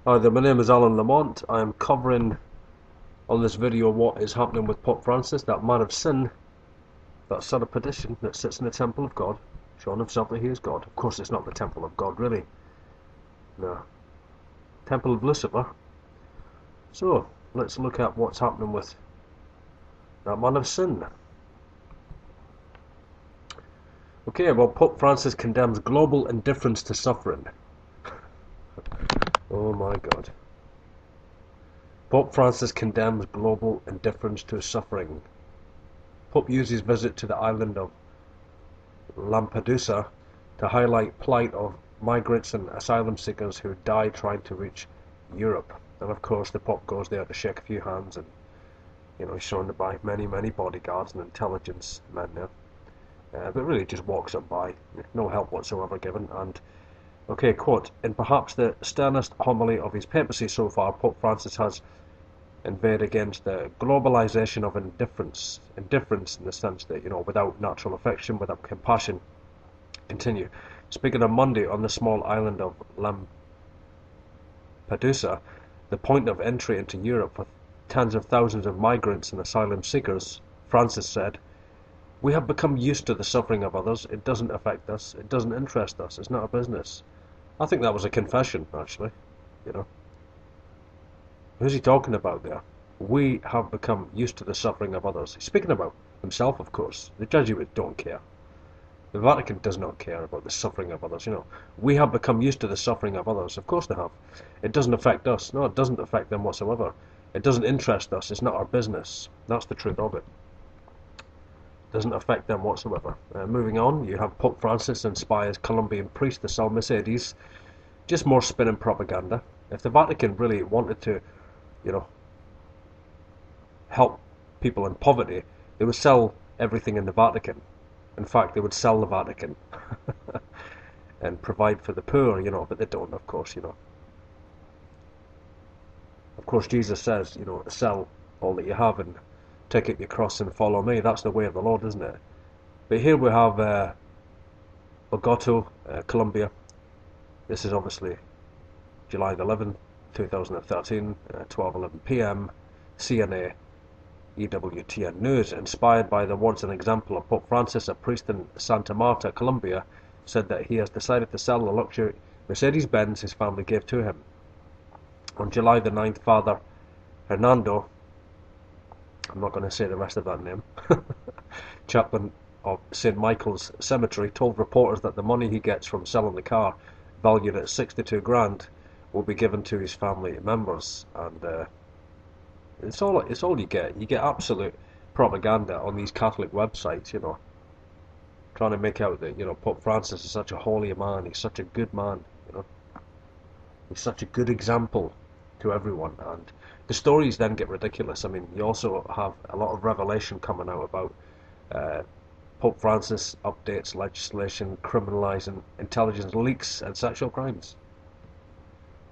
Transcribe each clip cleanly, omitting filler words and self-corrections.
Hi there, my name is Alan Lamont. I am covering on this video what is happening with Pope Francis, that man of sin, that son of perdition that sits in the temple of God, showing himself that he is God. Of course it's not the temple of God, really. No. Temple of Lucifer. So, let's look at what's happening with that man of sin. Okay, well, Pope Francis condemns global indifference to suffering. Oh my God. Pope Francis condemns global indifference to suffering. Pope used his visit to the island of Lampedusa to highlight plight of migrants and asylum seekers who died trying to reach Europe. And of course the Pope goes there to shake a few hands, and he's surrounded by many bodyguards and intelligence men there. But really just walks up by, no help whatsoever given. And okay, quote, in perhaps the sternest homily of his papacy so far, Pope Francis has inveighed against the globalization of indifference in the sense that, without natural affection, without compassion. Continue. Speaking on Monday on the small island of Lampedusa, the point of entry into Europe for tens of thousands of migrants and asylum seekers, Francis said, "We have become used to the suffering of others. It doesn't affect us. It doesn't interest us. It's not our business." I think that was a confession, actually. Who's he talking about there? We have become used to the suffering of others. He's speaking about himself, of course. The Jesuits don't care. The Vatican does not care about the suffering of others. We have become used to the suffering of others. Of course they have. It doesn't affect us. No, it doesn't affect them whatsoever. It doesn't interest us. It's not our business. That's the truth of it. Doesn't affect them whatsoever. Moving on, you have Pope Francis inspires Colombian priest to sell Mercedes. Just more spin and propaganda. If the Vatican really wanted to, help people in poverty, they would sell everything in the Vatican. In fact, they would sell the Vatican and provide for the poor, but they don't, of course, Of course, Jesus says, sell all that you have and take up your cross and follow me. That's the way of the Lord, isn't it? But here we have Bogota, Colombia. This is obviously July the 11th, 2013, 12:11 p.m. CNA, EWTN News. Inspired by the once an example of Pope Francis, a priest in Santa Marta, Colombia, said that he has decided to sell the luxury Mercedes-Benz his family gave to him. On July the 9th, Father Hernando, I'm not going to say the rest of that name, chaplain of St. Michael's Cemetery, told reporters that the money he gets from selling the car, valued at 62 grand, will be given to his family members. And it's all you get. You get absolute propaganda on these Catholic websites, trying to make out that, Pope Francis is such a holy man, he's such a good man, he's such a good example to everyone. And the stories then get ridiculous. I mean, you also have a lot of revelation coming out about Pope Francis updates legislation criminalizing intelligence leaks and sexual crimes.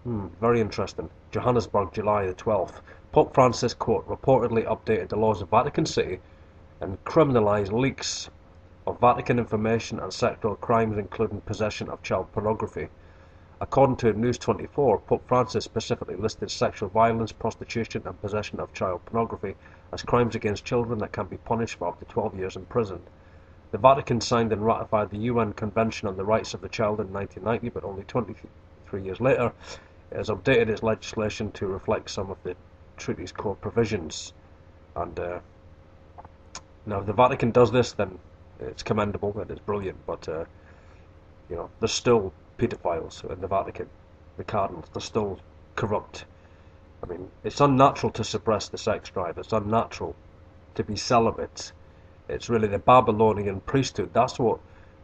Very interesting. Johannesburg, July the 12th. Pope Francis, quote, reportedly updated the laws of Vatican City and criminalized leaks of Vatican information and sexual crimes, including possession of child pornography. According to News 24, Pope Francis specifically listed sexual violence, prostitution, and possession of child pornography as crimes against children that can be punished for up to 12 years in prison. The Vatican signed and ratified the UN Convention on the Rights of the Child in 1990, but only 23 years later, it has updated its legislation to reflect some of the treaty's core provisions. And now, if the Vatican does this, then it's commendable and it's brilliant. But there's still pedophiles in the Vatican. The cardinals, they're still corrupt. I mean, it's unnatural to suppress the sex drive. It's unnatural to be celibate. It's really the Babylonian priesthood. That's what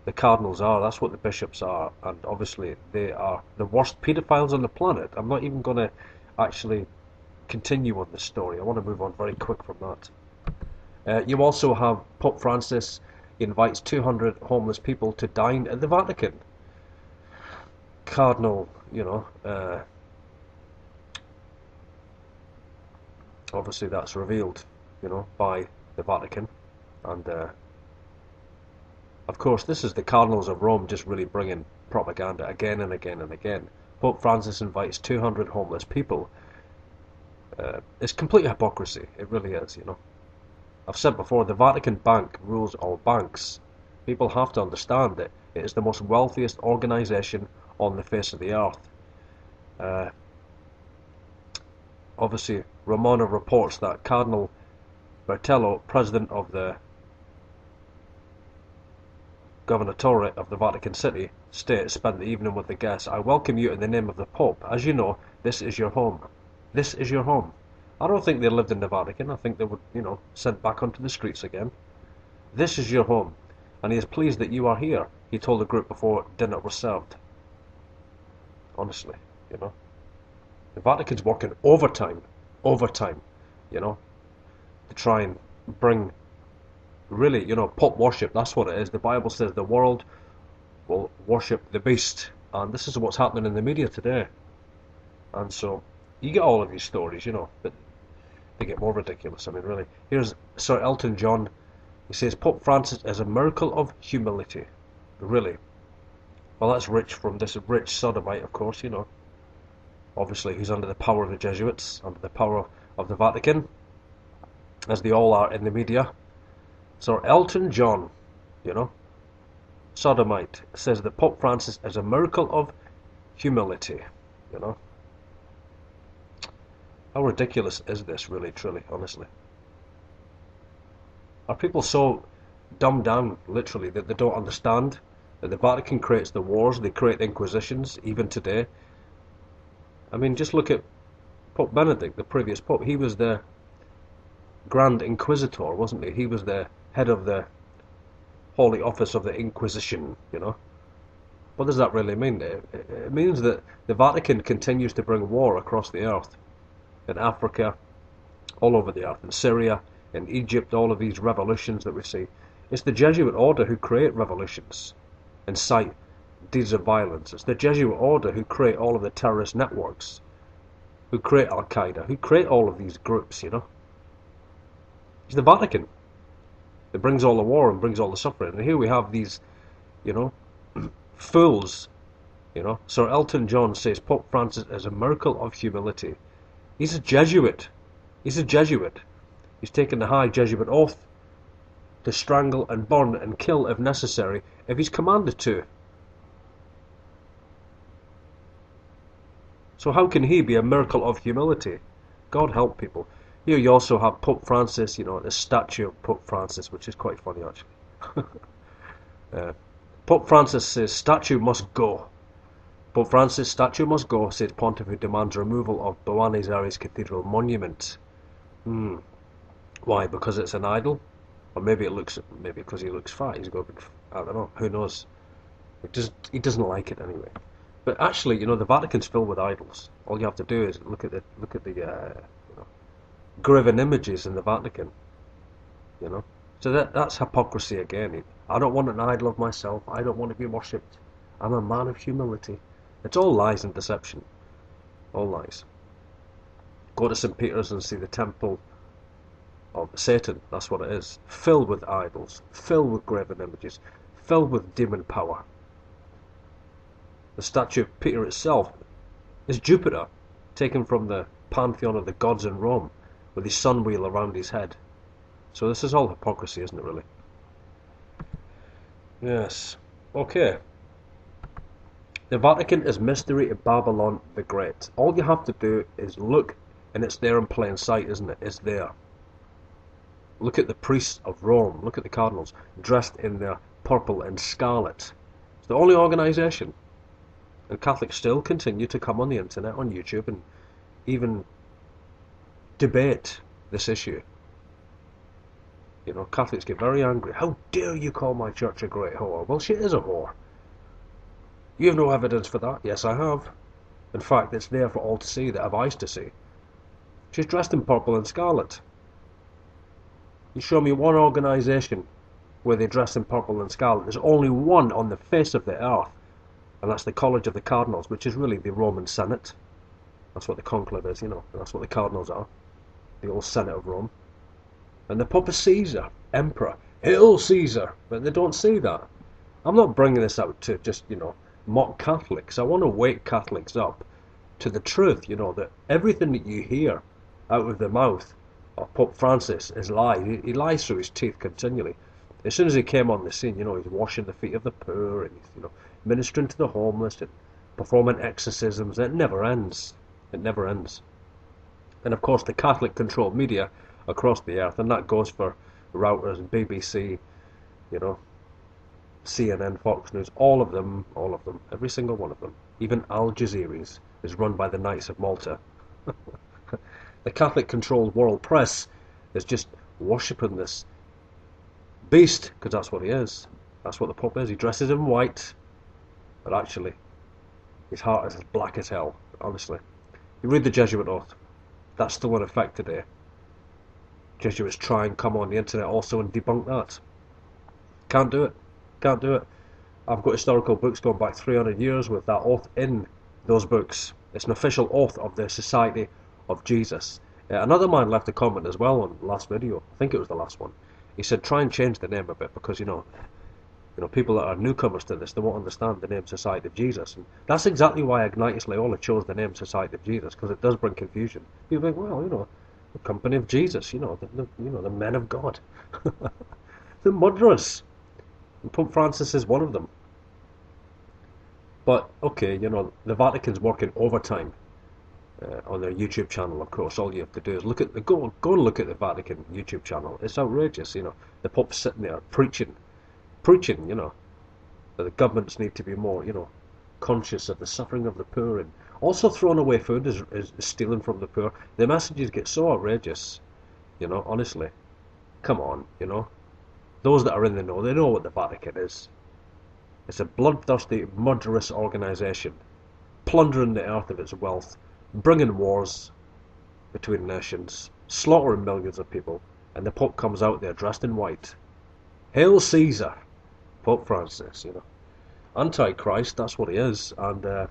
the cardinals are. That's what the bishops are. And obviously, they are the worst pedophiles on the planet. I'm not even going to actually continue on this story. I want to move on very quick from that. You also have Pope Francis invites 200 homeless people to dine at the Vatican. Cardinal, obviously that's revealed, by the Vatican. And of course, this is the Cardinals of Rome just really bringing propaganda again and again and again. Pope Francis invites 200 homeless people. It's complete hypocrisy. It really is, you know. I've said before, the Vatican Bank rules all banks. People have to understand that it is the most wealthiest organisation on the face of the earth. Obviously, Romano reports that Cardinal Bertello, president of the Governatore of the Vatican City State, spent the evening with the guests. I welcome you in the name of the Pope. As you know, this is your home. This is your home. I don't think they lived in the Vatican. I think they were, you know, sent back onto the streets again. This is your home, and he is pleased that you are here, he told the group before dinner was served. Honestly, you know. The Vatican's working overtime, you know, to try and bring, really, you know, Pope worship. That's what it is. The Bible says the world will worship the beast, and this is what's happening in the media today. And so, you get all of these stories, you know, but they get more ridiculous. I mean, really. Here's Sir Elton John. He says, Pope Francis is a miracle of humility. Really. Well, that's rich from this rich sodomite, of course, you know. Obviously, he's under the power of the Jesuits, under the power of the Vatican, as they all are in the media. Sir Elton John, you know, sodomite, says that Pope Francis is a miracle of humility, you know. How ridiculous is this, really, truly, honestly? Are people so dumbed down, literally, that they don't understand that the Vatican creates the wars, they create inquisitions, even today? I mean, just look at Pope Benedict, the previous Pope. He was the Grand Inquisitor, wasn't he? He was the head of the Holy Office of the Inquisition, you know. What does that really mean? It means that the Vatican continues to bring war across the earth. In Africa, all over the earth, in Syria, in Egypt, all of these revolutions that we see. It's the Jesuit order who create revolutions, incite deeds of violence. It's the Jesuit order who create all of the terrorist networks, who create Al-Qaeda, who create all of these groups, you know. It's the Vatican that brings all the war and brings all the suffering. And here we have these, you know, fools, you know. Sir Elton John says Pope Francis is a miracle of humility. He's a Jesuit. He's a Jesuit. He's taken the high Jesuit oath to strangle and burn and kill if necessary, if he's commanded to. So how can he be a miracle of humility? God help people. Here you also have Pope Francis, you know, the statue of Pope Francis, which is quite funny actually. Pope Francis says statue must go. Pope Francis statue must go, says Pontiff, who demands removal of Buenos Aires Cathedral monument. Why? Because it's an idol? Or maybe because he looks fat. He's got a big, I don't know. Who knows? He doesn't like it anyway. But actually, you know, the Vatican's filled with idols. All you have to do is look at the you know, graven images in the Vatican. You know, so that's hypocrisy again. I don't want an idol of myself. I don't want to be worshipped. I'm a man of humility. It's all lies and deception. All lies. Go to St. Peter's and see the temple of Satan. That's what it is. Filled with idols. Filled with graven images. Filled with demon power. The statue of Peter itself is Jupiter, taken from the pantheon of the gods in Rome, with his sun wheel around his head. So this is all hypocrisy, isn't it, really? Yes. Okay. The Vatican is Mystery Babylon the Great. All you have to do is look, and it's there in plain sight, isn't it? It's there. Look at the priests of Rome. Look at the cardinals, dressed in their purple and scarlet. It's the only organisation. And Catholics still continue to come on the internet, on YouTube, and even debate this issue. You know, Catholics get very angry. How dare you call my church a great whore? Well, she is a whore. You have no evidence for that? Yes, I have. In fact, it's there for all to see, that have eyes to see. She's dressed in purple and scarlet. You show me one organisation where they dress in purple and scarlet. There's only one on the face of the earth, and that's the College of the Cardinals, which is really the Roman Senate. That's what the conclave is, you know. That's what the cardinals are. The old Senate of Rome. And the Pope is Caesar, Emperor. Hail Caesar! But they don't see that. I'm not bringing this out to just, you know, mock Catholics. I want to wake Catholics up to the truth, that everything that you hear out of the mouth of Pope Francis is lies. He lies through his teeth continually. As soon as he came on the scene, he's washing the feet of the poor, and he's, ministering to the homeless and performing exorcisms. It never ends. It never ends. And of course, the Catholic-controlled media across the earth, and that goes for Reuters and BBC, CNN, Fox News, all of them, every single one of them. Even Al Jazeera is run by the Knights of Malta. The Catholic-controlled world press is just worshipping this beast, because that's what he is. That's what the Pope is. He dresses in white, but actually, his heart is as black as hell, honestly. You read the Jesuit oath. That's still in effect today. Jesuits try and come on the internet also and debunk that. Can't do it. Can't do it. I've got historical books going back 300 years with that oath in those books. It's an official oath of the Society of Jesus. Another man left a comment as well on the last video. I think it was the last one. He said, try and change the name a bit because, people that are newcomers to this, they won't understand the name Society of Jesus. And that's exactly why Ignatius Loyola chose the name Society of Jesus, because it does bring confusion. People think, well, the company of Jesus, the men of God. The murderers. And Pope Francis is one of them. But, okay, the Vatican's working overtime on their YouTube channel, of course. All you have to do is go and look at the Vatican YouTube channel. It's outrageous, The Pope's sitting there preaching, that the governments need to be more, conscious of the suffering of the poor, and also throwing away food is stealing from the poor. The messages get so outrageous, honestly. Come on, Those that are in the know, they know what the Vatican is. It's a bloodthirsty, murderous organisation, plundering the earth of its wealth, bringing wars between nations, slaughtering millions of people, and the Pope comes out there dressed in white. Hail Caesar! Pope Francis, Antichrist, that's what he is, and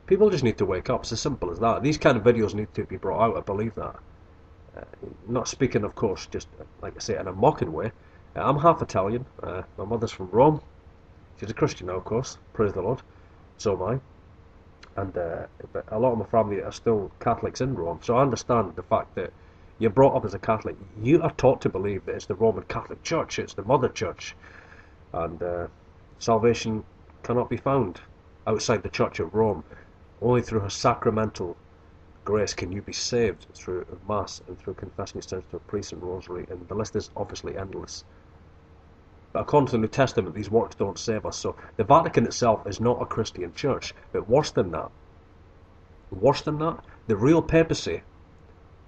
people just need to wake up. It's as simple as that. These kind of videos need to be brought out, I believe that. Not speaking, of course, just, like I say, in a mocking way. I'm half Italian. My mother's from Rome. She's a Christian now, of course. Praise the Lord. So am I. And but a lot of my family are still Catholics in Rome. So I understand the fact that you're brought up as a Catholic. You are taught to believe that it's the Roman Catholic Church. It's the Mother Church. And salvation cannot be found outside the Church of Rome. Only through her sacramental grace can you be saved, through Mass and through confessing your sins to a priest and rosary, and the list is obviously endless. But according to the New Testament, these works don't save us. So the Vatican itself is not a Christian church. But worse than that, the real papacy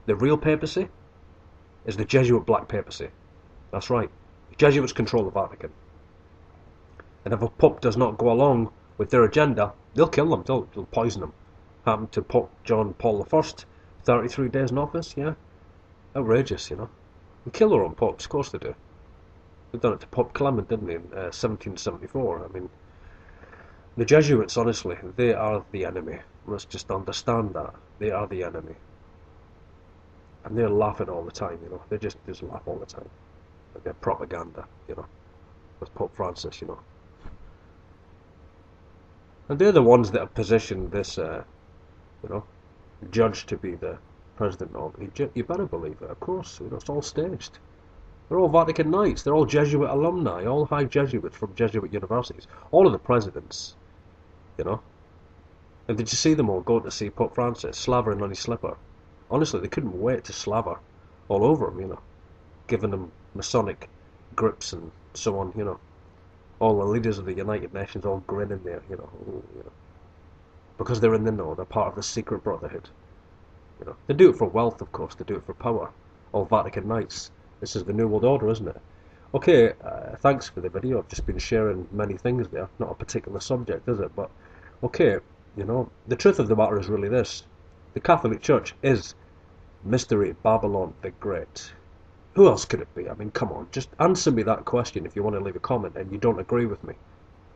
is the Jesuit Black Papacy. That's right. The Jesuits control the Vatican. And if a pope does not go along with their agenda, they'll kill them, they'll poison them. Happened to Pope John Paul I, 33 days in office, yeah? Outrageous, They kill their own popes, of course they do. They've done it to Pope Clement, didn't they, in 1774. I mean, the Jesuits, honestly, they are the enemy. Let's just understand that. They are the enemy. And they're laughing all the time, They just laugh all the time. Like their propaganda, with Pope Francis, And they're the ones that have positioned this, judge to be the president of Egypt. You better believe it, of course. It's all staged. They're all Vatican Knights. They're all Jesuit alumni, all high Jesuits from Jesuit universities. All of the presidents, And did you see them all go to see Pope Francis, slavering on his slipper? Honestly, they couldn't wait to slaver all over him, giving them Masonic grips and so on, All the leaders of the United Nations all grinning there, because they're in the know. They're part of the secret brotherhood. They do it for wealth, of course. They do it for power. All Vatican Knights. This is the New World Order, isn't it? Okay, thanks for the video. I've just been sharing many things there. Not a particular subject, is it? But, okay, the truth of the matter is really this. The Catholic Church is Mystery Babylon the Great. Who else could it be? I mean, come on. Just answer me that question if you want to leave a comment and you don't agree with me.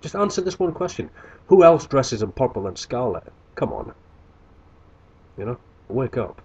Just answer this one question. Who else dresses in purple and scarlet? Come on. Wake up.